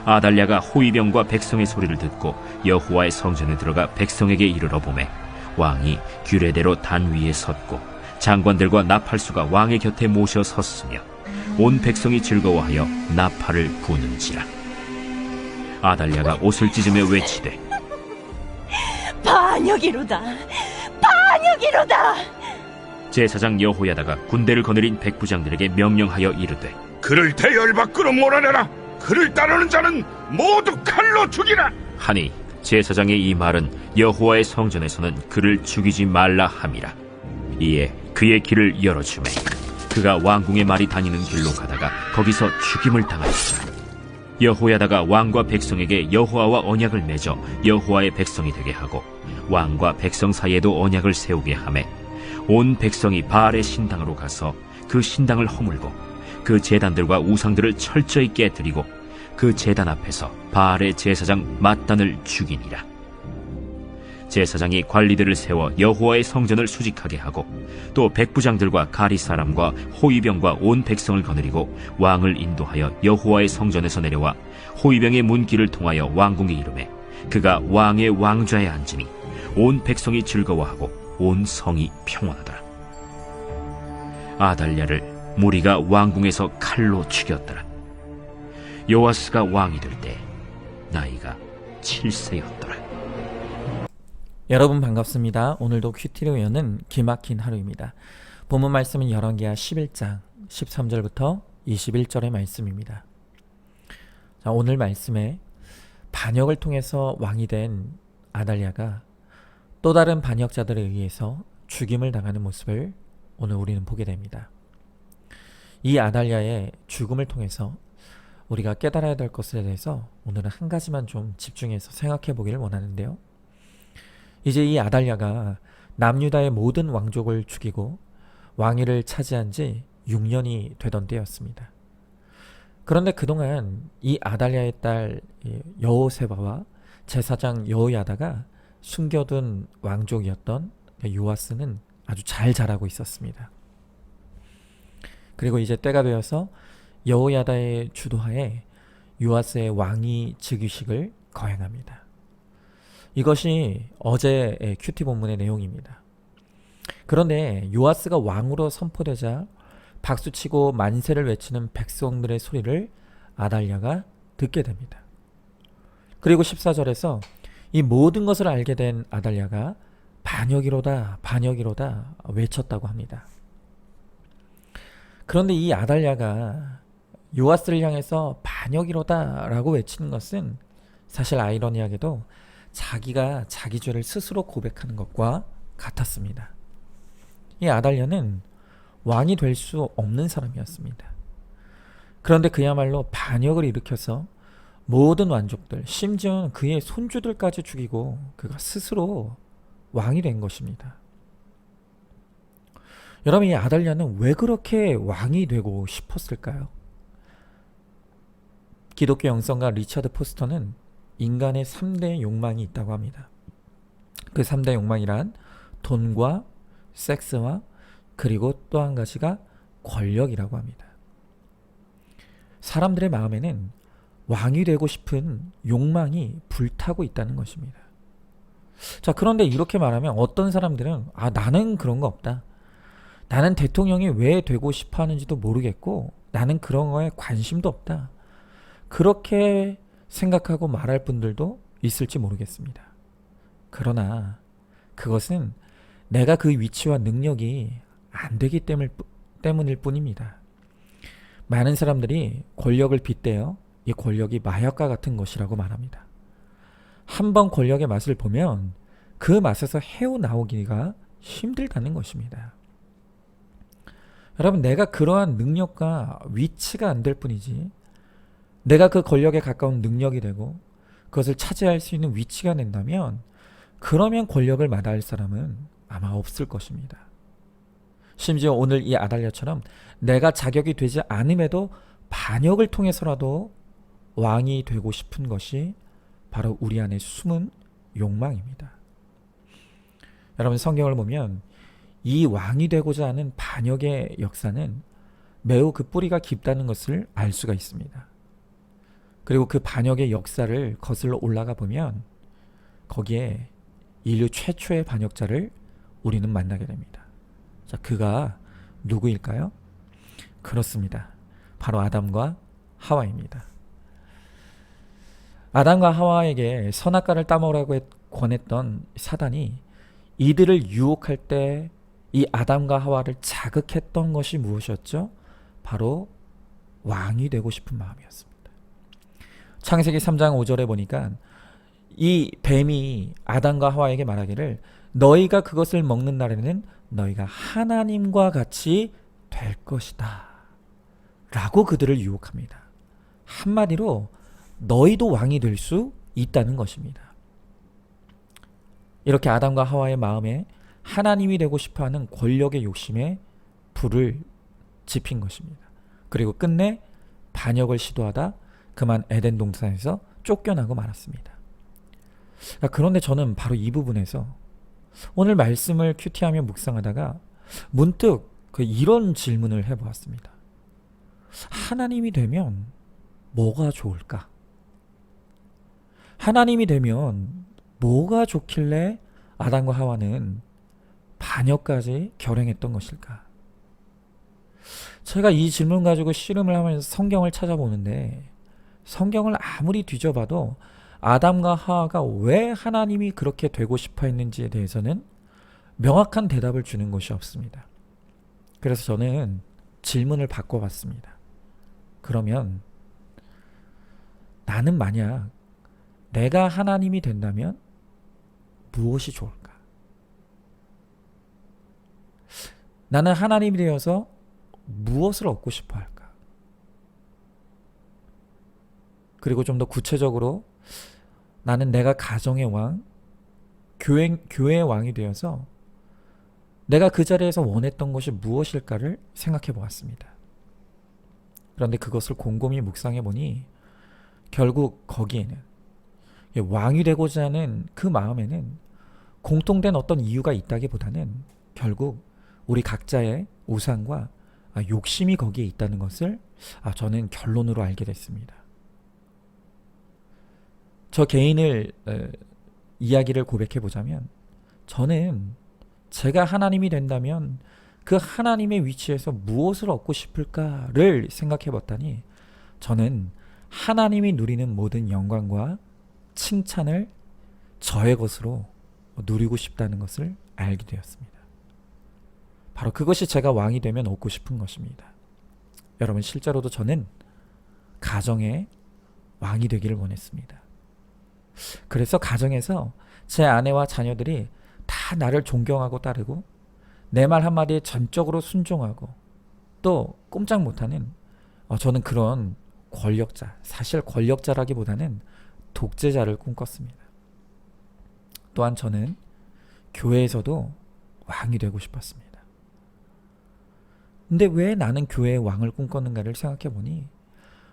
아달랴가 호위병과 백성의 소리를 듣고 여호와의 성전에 들어가 백성에게 이르러 보매 왕이 규례대로 단 위에 섰고 장관들과 나팔수가 왕의 곁에 모셔 섰으며 온 백성이 즐거워하여 나팔을 부는지라. 아달랴가 옷을 찢으며 외치되 반역이로다, 반역이로다. 제사장 여호야다가 군대를 거느린 백부장들에게 명령하여 이르되 그를 대열 밖으로 몰아내라. 그를 따르는 자는 모두 칼로 죽이라. 하니 제사장의 이 말은 여호와의 성전에서는 그를 죽이지 말라 함이라. 이에 그의 길을 열어주매 그가 왕궁의 말이 다니는 길로 가다가 거기서 죽임을 당하였더라. 여호야다가 왕과 백성에게 여호와와 언약을 맺어 여호와의 백성이 되게 하고 왕과 백성 사이에도 언약을 세우게 하매 온 백성이 바알의 신당으로 가서 그 신당을 허물고 그 제단들과 우상들을 철저히 깨뜨리고 그 제단 앞에서 바알의 제사장 맏단을 죽이니라. 제사장이 관리들을 세워 여호와의 성전을 수직하게 하고 또 백부장들과 가리 사람과 호위병과 온 백성을 거느리고 왕을 인도하여 여호와의 성전에서 내려와 호위병의 문길을 통하여 왕궁에 이르매 그가 왕의 왕좌에 앉으니 온 백성이 즐거워하고 온 성이 평온하더라. 아달랴를 무리가 왕궁에서 칼로 죽였더라. 요아스가 왕이 될 때 나이가 7세였더라. 여러분 반갑습니다. 오늘도 큐티를 여는 기막힌 하루입니다. 본문 말씀은 열왕기하 11장 13절부터 21절의 말씀입니다. 자, 오늘 말씀에 반역을 통해서 왕이 된 아달랴가 또 다른 반역자들에 의해서 죽임을 당하는 모습을 오늘 우리는 보게 됩니다. 이 아달랴의 죽음을 통해서 우리가 깨달아야 될 것에 대해서 오늘은 한 가지만 좀 집중해서 생각해 보기를 원하는데요. 이제 이 아달랴가 남유다의 모든 왕족을 죽이고 왕위를 차지한 지 6년이 되던 때였습니다. 그런데 그동안 이 아달랴의 딸 여호세바와 제사장 여호야다가 숨겨둔 왕족이었던 요아스는 아주 잘 자라고 있었습니다. 그리고 이제 때가 되어서 여호야다의 주도하에 요아스의 왕위 즉위식을 거행합니다. 이것이 어제의 큐티 본문의 내용입니다. 그런데 요아스가 왕으로 선포되자 박수치고 만세를 외치는 백성들의 소리를 아달랴가 듣게 됩니다. 그리고 14절에서 이 모든 것을 알게 된 아달랴가 반역이로다, 반역이로다 외쳤다고 합니다. 그런데 이 아달랴가 요아스를 향해서 반역이로다 라고 외치는 것은 사실 아이러니하게도 자기가 자기 죄를 스스로 고백하는 것과 같았습니다. 이 아달랴는 왕이 될 수 없는 사람이었습니다. 그런데 그야말로 반역을 일으켜서 모든 왕족들, 심지어는 그의 손주들까지 죽이고 그가 스스로 왕이 된 것입니다. 여러분, 이 아달랴는 왜 그렇게 왕이 되고 싶었을까요? 기독교 영성가 리처드 포스터는 인간의 3대 욕망이 있다고 합니다. 그 3대 욕망이란 돈과 섹스와 그리고 또 한 가지가 권력이라고 합니다. 사람들의 마음에는 왕이 되고 싶은 욕망이 불타고 있다는 것입니다. 자, 그런데 이렇게 말하면 어떤 사람들은 나는 그런 거 없다. 나는 대통령이 왜 되고 싶어 하는지도 모르겠고 나는 그런 거에 관심도 없다. 그렇게 생각하고 말할 분들도 있을지 모르겠습니다. 그러나 그것은 내가 그 위치와 능력이 안 되기 때문일 뿐입니다. 많은 사람들이 권력을 빗대어 이 권력이 마약과 같은 것이라고 말합니다. 한번 권력의 맛을 보면 그 맛에서 헤어나오기가 힘들다는 것입니다. 여러분, 내가 그러한 능력과 위치가 안 될 뿐이지 내가 그 권력에 가까운 능력이 되고 그것을 차지할 수 있는 위치가 된다면 그러면 권력을 마다할 사람은 아마 없을 것입니다. 심지어 오늘 이 아달랴처럼 내가 자격이 되지 않음에도 반역을 통해서라도 왕이 되고 싶은 것이 바로 우리 안에 숨은 욕망입니다. 여러분, 성경을 보면 이 왕이 되고자 하는 반역의 역사는 매우 그 뿌리가 깊다는 것을 알 수가 있습니다. 그리고 그 반역의 역사를 거슬러 올라가 보면 거기에 인류 최초의 반역자를 우리는 만나게 됩니다. 자, 그가 누구일까요? 그렇습니다. 바로 아담과 하와입니다. 아담과 하와에게 선악과를 따먹으라고 권했던 사단이 이들을 유혹할 때 이 아담과 하와를 자극했던 것이 무엇이었죠? 바로 왕이 되고 싶은 마음이었습니다. 창세기 3장 5절에 보니까 이 뱀이 아담과 하와에게 말하기를 너희가 그것을 먹는 날에는 너희가 하나님과 같이 될 것이다 라고 그들을 유혹합니다. 한마디로 너희도 왕이 될 수 있다는 것입니다. 이렇게 아담과 하와의 마음에 하나님이 되고 싶어하는 권력의 욕심에 불을 지핀 것입니다. 그리고 끝내 반역을 시도하다 그만 에덴 동산에서 쫓겨나고 말았습니다. 그런데 저는 바로 이 부분에서 오늘 말씀을 큐티하며 묵상하다가 문득 이런 질문을 해보았습니다. 하나님이 되면 뭐가 좋을까? 하나님이 되면 뭐가 좋길래 아담과 하와는 반역까지 결행했던 것일까? 제가 이 질문 가지고 씨름을 하면서 성경을 찾아보는데 성경을 아무리 뒤져봐도 아담과 하와가 왜 하나님이 그렇게 되고 싶어 했는지에 대해서는 명확한 대답을 주는 것이 없습니다. 그래서 저는 질문을 바꿔봤습니다. 그러면 나는 만약 내가 하나님이 된다면 무엇이 좋을까? 나는 하나님이 되어서 무엇을 얻고 싶어 할까? 그리고 좀 더 구체적으로 나는 내가 가정의 왕, 교회의 왕이 되어서 내가 그 자리에서 원했던 것이 무엇일까를 생각해 보았습니다. 그런데 그것을 곰곰이 묵상해 보니 결국 거기에는 왕이 되고자 하는 그 마음에는 공통된 어떤 이유가 있다기보다는 결국 우리 각자의 우상과 욕심이 거기에 있다는 것을 저는 결론으로 알게 됐습니다. 저 개인을 이야기를 고백해 보자면 저는 제가 하나님이 된다면 그 하나님의 위치에서 무엇을 얻고 싶을까를 생각해 봤더니 저는 하나님이 누리는 모든 영광과 칭찬을 저의 것으로 누리고 싶다는 것을 알게 되었습니다. 바로 그것이 제가 왕이 되면 얻고 싶은 것입니다. 여러분, 실제로도 저는 가정의 왕이 되기를 원했습니다. 그래서 가정에서 제 아내와 자녀들이 다 나를 존경하고 따르고 내 말 한마디에 전적으로 순종하고 또 꼼짝 못하는 저는 그런 권력자, 사실 권력자라기보다는 독재자를 꿈꿨습니다. 또한 저는 교회에서도 왕이 되고 싶었습니다. 근데 왜 나는 교회의 왕을 꿈꿨는가를 생각해 보니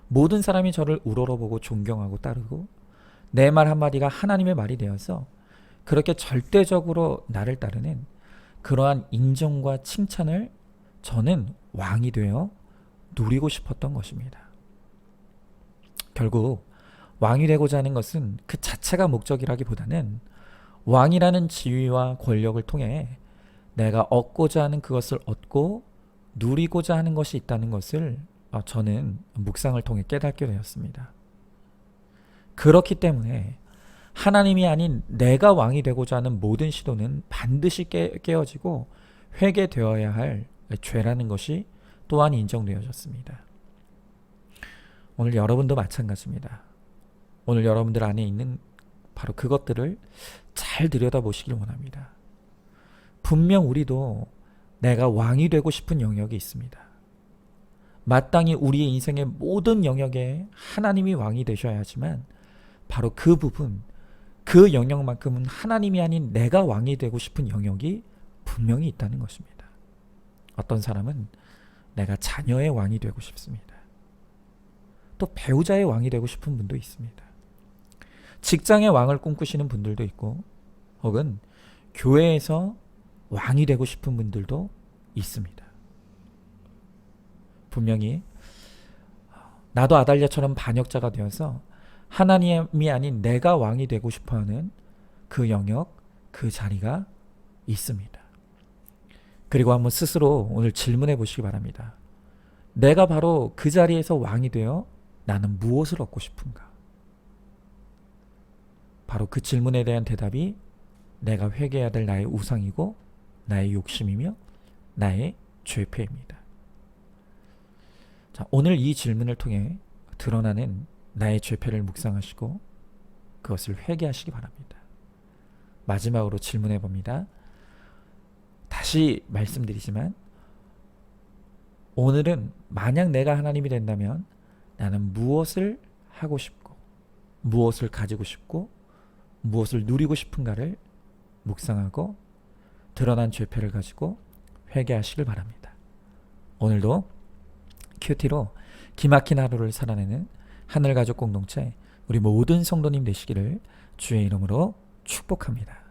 모든 사람이 저를 우러러보고 존경하고 따르고 내 말 한마디가 하나님의 말이 되어서 그렇게 절대적으로 나를 따르는 그러한 인정과 칭찬을 저는 왕이 되어 누리고 싶었던 것입니다. 결국 왕이 되고자 하는 것은 그 자체가 목적이라기보다는 왕이라는 지위와 권력을 통해 내가 얻고자 하는 그것을 얻고 누리고자 하는 것이 있다는 것을 저는 묵상을 통해 깨닫게 되었습니다. 그렇기 때문에 하나님이 아닌 내가 왕이 되고자 하는 모든 시도는 반드시 깨어지고 회개되어야 할 죄라는 것이 또한 인정되어졌습니다. 오늘 여러분도 마찬가지입니다. 오늘 여러분들 안에 있는 바로 그것들을 잘 들여다보시길 원합니다. 분명 우리도 내가 왕이 되고 싶은 영역이 있습니다. 마땅히 우리의 인생의 모든 영역에 하나님이 왕이 되셔야 하지만 바로 그 부분, 그 영역만큼은 하나님이 아닌 내가 왕이 되고 싶은 영역이 분명히 있다는 것입니다. 어떤 사람은 내가 자녀의 왕이 되고 싶습니다. 또 배우자의 왕이 되고 싶은 분도 있습니다. 직장의 왕을 꿈꾸시는 분들도 있고 혹은 교회에서 왕이 되고 싶은 분들도 있습니다. 분명히 나도 아달랴처럼 반역자가 되어서 하나님이 아닌 내가 왕이 되고 싶어하는 그 영역, 그 자리가 있습니다. 그리고 한번 스스로 오늘 질문해 보시기 바랍니다. 내가 바로 그 자리에서 왕이 되어 나는 무엇을 얻고 싶은가? 바로 그 질문에 대한 대답이 내가 회개해야 될 나의 우상이고 나의 욕심이며 나의 죄패입니다. 자, 오늘 이 질문을 통해 드러나는 나의 죄패를 묵상하시고 그것을 회개하시기 바랍니다. 마지막으로 질문해 봅니다. 다시 말씀드리지만 오늘은 만약 내가 하나님이 된다면 나는 무엇을 하고 싶고 무엇을 가지고 싶고 무엇을 누리고 싶은가를 묵상하고 드러난 죄패를 가지고 회개하시길 바랍니다. 오늘도 큐티로 기막힌 하루를 살아내는 하늘가족 공동체 우리 모든 성도님 되시기를 주의 이름으로 축복합니다.